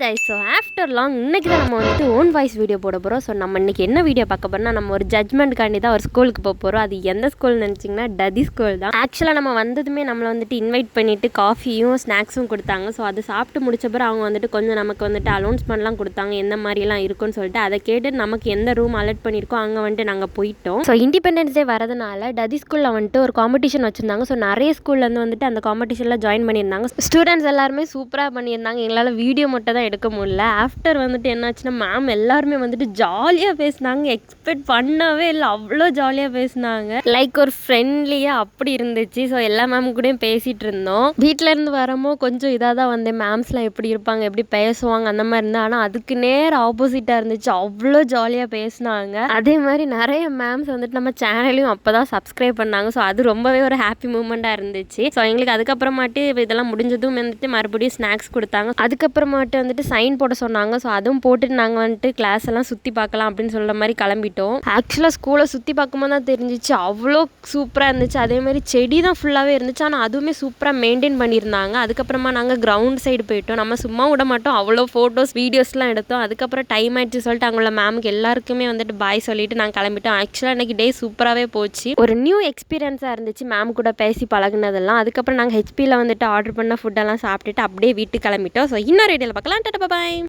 Guys, so after long இன்றைக்கி தான் நம்ம வந்துட்டு ஓன் வாய்ஸ் வீடியோ போட போகிறோம். ஸோ நம்ம இன்றைக்கி என்ன வீடியோ பார்க்க போகிறோம்னா, நம்ம ஒரு ஜட்மெண்ட்காண்டி தான் ஒரு ஸ்கூலுக்கு போக போகிறோம். அது எந்த ஸ்கூல்னு நினச்சிங்கன்னா டதி ஸ்கூல் தான். ஆக்சுவலாக நம்ம வந்ததுமே நம்மளை வந்துட்டு இன்வைட் பண்ணிவிட்டு காஃபியும் ஸ்நாக்ஸும் கொடுத்தாங்க. ஸோ அது சாப்பிட்டு முடிச்ச பிறகு அவங்க வந்துட்டு கொஞ்சம் நமக்கு வந்துட்டு அனௌன்ஸ்மெண்ட்லாம் கொடுத்தாங்க, எந்த மாதிரிலாம் இருக்குன்னு சொல்லிட்டு. அதை கேட்டு நமக்கு எந்த ரூம் அலர்ட் பண்ணியிருக்கோ அங்கே வந்துட்டு நாங்கள் போயிட்டோம். ஸோ இண்டிபெண்டன்ஸ் டே வரதுனால டதி ஸ்கூலில் வந்துட்டு ஒரு காம்படிஷன் வச்சுருந்தாங்க. ஸோ நிறைய ஸ்கூல்லேருந்து வந்துட்டு அந்த காம்படிஷனில் ஜாயின் பண்ணியிருந்தாங்க. ஸ்டூடெண்ட்ஸ் எல்லாருமே சூப்பராக பண்ணியிருந்தாங்க. எங்களால் வீடியோ மட்டும் தான் எடுக்க முடியல. ஆஃப்டர் வந்துட்டு என்னாச்சுன்னா, மேம் எல்லாருமே வந்துட்டு ஜாலியாக பேசினாங்க. எக்ஸ்பெக்ட் பண்ணவே இல்லை, அவ்வளோ ஜாலியாக பேசினாங்க. லைக் ஒரு ஃப்ரெண்ட்லியாக அப்படி இருந்துச்சு. ஸோ எல்லா மேம் கூடயும் பேசிகிட்டு இருந்தோம். வீட்டிலேருந்து வரமோ கொஞ்சம் இதாக தான் வந்தேன். மேம்ஸ்லாம் எப்படி இருப்பாங்க, எப்படி பேசுவாங்க அந்த மாதிரி இருந்தால். ஆனால் அதுக்கு நேர் ஆப்போசிட்டாக இருந்துச்சு. அவ்வளோ ஜாலியாக பேசினாங்க. அதே மாதிரி நிறைய மேம்ஸ் வந்துட்டு நம்ம சேனலையும் அப்போ தான் சப்ஸ்கிரைப் பண்ணாங்க. ஸோ அது ரொம்பவே ஒரு ஹாப்பி மூமெண்ட்டாக இருந்துச்சு. ஸோ எங்களுக்கு அதுக்கப்புறமாட்டு இதெல்லாம் முடிஞ்சதும் வந்துட்டு மறுபடியும் ஸ்நாக்ஸ் கொடுத்தாங்க. அதுக்கப்புறமாட்டு வந்துட்டு சைன் போட சொன்னாங்க. ஸோ அதுவும் போட்டுட்டு நாங்கள் வந்துட்டு கிளாஸ் எல்லாம் சுற்றி பார்க்கலாம் அப்படின்னு சொல்கிற மாதிரி கிளம்பிட்டோம். ஆக்சுவலாக ஸ்கூலை சுற்றி பார்க்கும்போது தான் தெரிஞ்சிச்சு, அவ்வளோ சூப்பராக இருந்துச்சு. அதே மாதிரி செடி தான் ஃபுல்லாகவே இருந்துச்சு. ஆனால் அதுவுமே சூப்பராக மெயின்டைன் பண்ணியிருந்தாங்க. அதுக்கப்புறமா நாங்கள் கிரவுண்ட் சைடு போயிட்டோம். நம்ம சும்மா விட மாட்டோம், அவ்வளோ ஃபோட்டோஸ் வீடியோஸ்லாம் எடுத்தோம். அதுக்கப்புறம் டைம் ஆயிடுச்சு சொல்லிட்டு அங்குள்ள மேமுக்கு எல்லாருக்குமே வந்துட்டு பாய் சொல்லிட்டு நாங்கள் கிளம்பிட்டோம். ஆக்சுவலாக இன்றைக்கி டே சூப்பராகவே போச்சு. ஒரு நியூ எக்ஸ்பீரியன்ஸாக இருந்துச்சு மேம் கூட பேசி பழகுனதெல்லாம். அதுக்கப்புறம் நாங்கள் ஹெச்பியில் வந்துட்டு ஆர்டர் பண்ண ஃபுட்டெல்லாம் சாப்பிட்டுட்டு அப்படியே வீட்டுக்கு கிளம்பிட்டோம். ஸோ இன்னொரு வீடியோவில் பார்க்கலாம். டாடா பாய்.